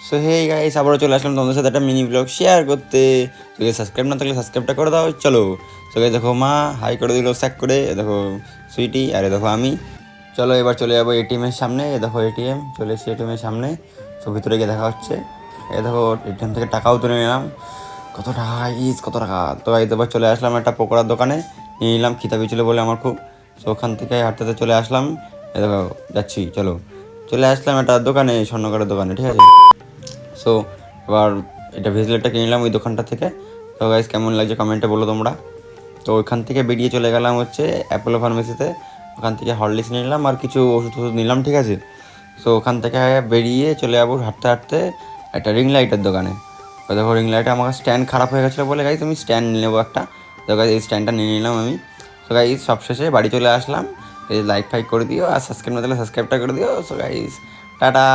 So hey guys, আবারও চলে আসলাম তোমাদের সাথে একটা মিনি ব্লগ শেয়ার করতে। তো সাবস্ক্রাইব না থাকলে সাবস্ক্রাইবটা করে দাও, চলো। সো গাইস দেখো, মা হাই করে দিল স্যাক করে, দেখো সুইটি, আরে দেখো আমি। চলো এবার চলে যাবো এটিএমের সামনে। দেখো এটিএম চলে এসেছে এটিএমের সামনে। সো ভিতরে গিয়ে দেখা হচ্ছে। এই দেখো এটিএম থেকে টাকাও তুলে নিলাম। কত টাকা গাইস, কত টাকা! তো গাইস এবার চলে আসলাম একটা পকোড়ার দোকানে, নিয়ে নিলাম, খিদা পেয়েছিলো বলে আমার খুব। সো ওখান থেকে হাঁটতে চলে আসলাম। এই দেখো যাচ্ছি, চলো। চলে আসলাম একটা দোকানে, স্বর্ণকারের দোকানে, ঠিক আছে। সো এবার এটা ভেজলেটটা কিনে নিলাম ওই দোকানটা থেকে। তো গাইস কেমন লাগছে কমেন্টে বলো তোমরা। তো ওইখান থেকে বেরিয়ে চলে গেলাম হচ্ছে অ্যাপোলো ফার্মেসিতে। ওখান থেকে হরলিক্স নিলাম আর কিছু ওষুধ টষুধ নিলাম, ঠিক আছে। সো ওখান থেকে বেরিয়ে চলে যাবো হাঁটতে হাঁটতে একটা রিং লাইটের দোকানে। তো দেখো রিং লাইটে আমার স্ট্যান্ড খারাপ হয়ে গেছিলো বলে গাইস আমি স্ট্যান্ড নিয়ে নেবো একটা। তো গাইস এই স্ট্যান্ডটা নিয়ে নিলাম আমি। তো গাইস সবশেষে বাড়ি চলে আসলাম। এই লাইক ফাইক করে দিও আর সাবস্ক্রাইব না দিলে সাবস্ক্রাইবটা করে দিও। So guys tata.